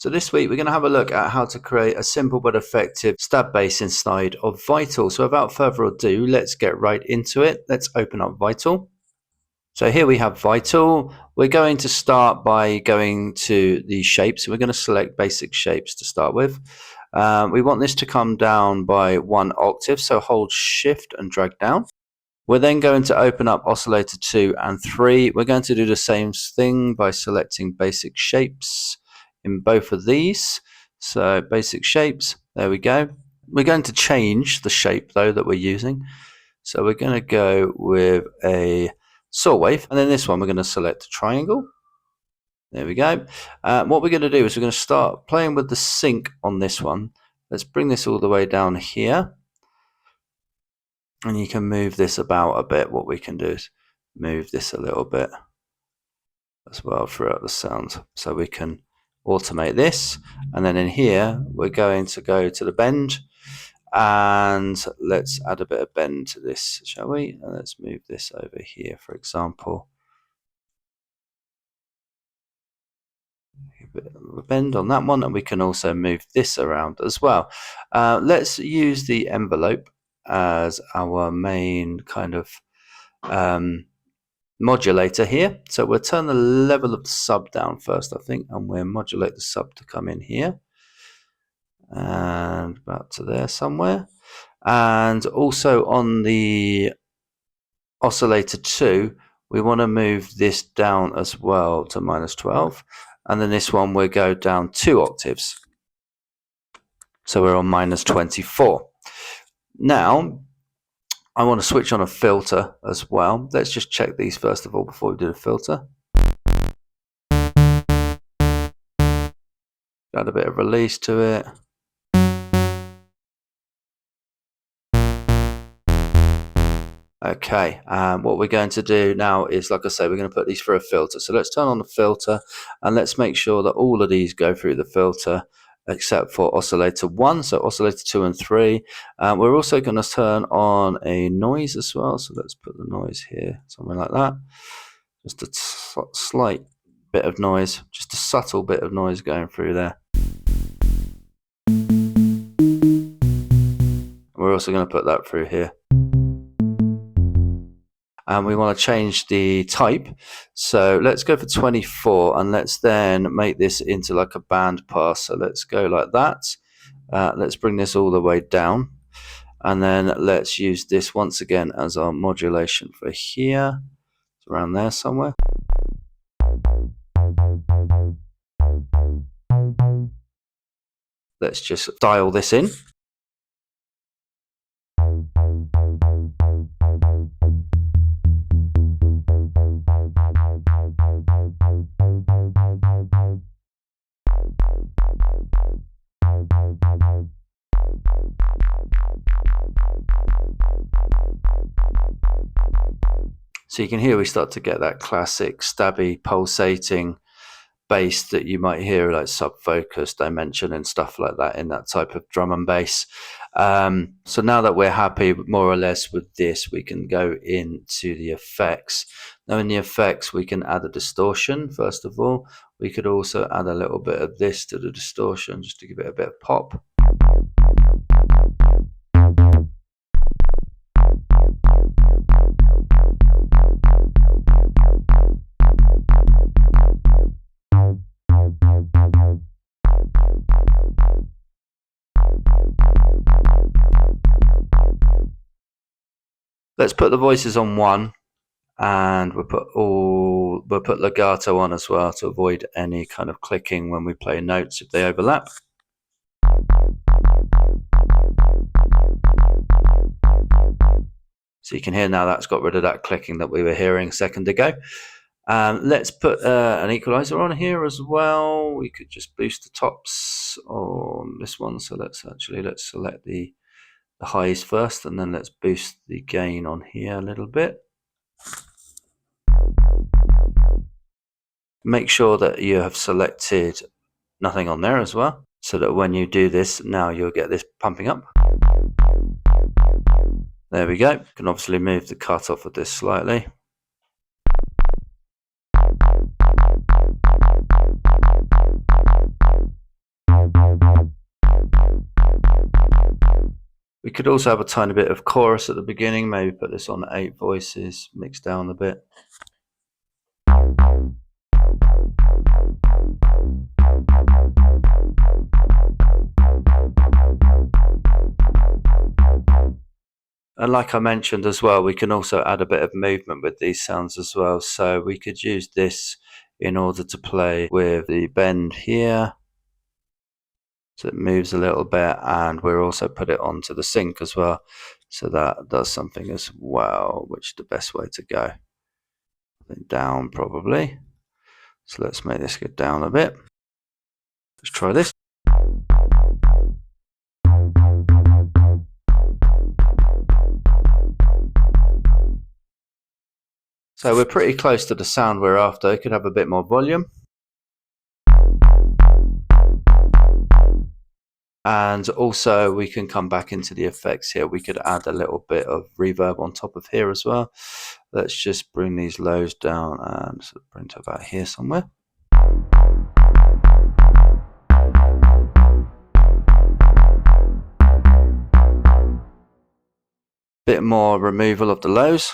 So this week we're going to have a look at how to create a simple but effective stab bass inside of Vital. So without further ado, let's get right into it. Let's open up Vital. So here we have Vital. We're going to start by going to the shapes. We're going to select basic shapes to start with. We want this to come down by 1 octave, so hold shift and drag down. We're then going to open up oscillator 2 and 3. We're going to do the same thing by selecting basic shapes in both of these. So basic shapes, there we go. We're going to change the shape though that we're using. So we're going to go with a saw wave, and then this one we're going to select a triangle. There we go. What we're going to do is we're going to start playing with the sync on this one. Let's bring this all the way down here. And you can move this about a bit. What we can do is move this a little bit as well throughout the sound. So we can automate this. And then in here, we're going to go to the bend. And let's add a bit of bend to this, shall we? And let's move this over here, for example. A bit of a bend on that one. And we can also move this around as well. Let's use the envelope as our main kind of modulator here. So we'll turn the level of the sub down first, I think, and we'll modulate the sub to come in here and about to there somewhere. And also on the oscillator 2, we want to move this down as well to -12, and then this one will go down 2 octaves, so we're on -24. Now I want to switch on a filter as well. Let's just check these first of all before we do the filter. Add a bit of release to it. Okay, what we're going to do now is, like I say, we're going to put these through a filter. So let's turn on the filter and let's make sure that all of these go through the filter except for oscillator 1, so oscillator 2 and 3. We're also going to turn on a noise as well, so let's put the noise here, something like that. Just a slight bit of noise, just a subtle bit of noise going through there. We're also going to put that through here. And we want to change the type, so let's go for 24 and let's then make this into like a band pass. So let's go like that. Let's bring this all the way down, and then let's use this once again as our modulation for here. It's around there somewhere. Let's just dial this in. So you can hear we start to get that classic stabby pulsating bass that you might hear, like sub-focus, dimension and stuff like that in that type of drum and bass. So now that we're happy more or less with this, we can go into the effects. Now in the effects we can add a distortion first of all. We could also add a little bit of this to the distortion just to give it a bit of pop. Let's put the voices on 1, and we'll put legato on as well to avoid any kind of clicking when we play notes if they overlap. So you can hear now that's got rid of that clicking that we were hearing a second ago. Let's put an equalizer on here as well. We could just boost the tops on this one. So let's select the highs first, and then let's boost the gain on here a little bit. Make sure that you have selected nothing on there as well, so that when you do this, now you'll get this pumping up. There we go. You can obviously move the cut off of this slightly. could also have a tiny bit of chorus at the beginning, maybe put this on 8 voices, mix down a bit. And like I mentioned as well, we can also add a bit of movement with these sounds as well. So we could use this in order to play with the bend here. So it moves a little bit, and we'll also put it onto the sync as well. So that does something as well, which is the best way to go. I think down probably. So let's make this go down a bit. Let's try this. So we're pretty close to the sound we're after. It could have a bit more volume. And also we can come back into the effects here. We could add a little bit of reverb on top of here as well. Let's just bring these lows down and sort of bring to about here somewhere. Bit more removal of the lows.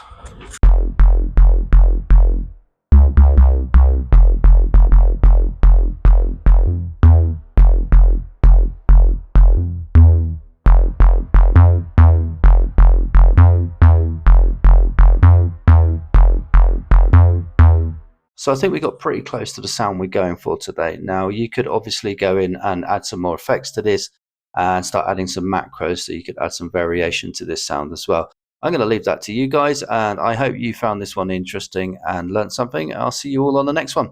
So I think we got pretty close to the sound we're going for today. Now you could obviously go in and add some more effects to this and start adding some macros so you could add some variation to this sound as well. I'm going to leave that to you guys, and I hope you found this one interesting and learned something. I'll see you all on the next one.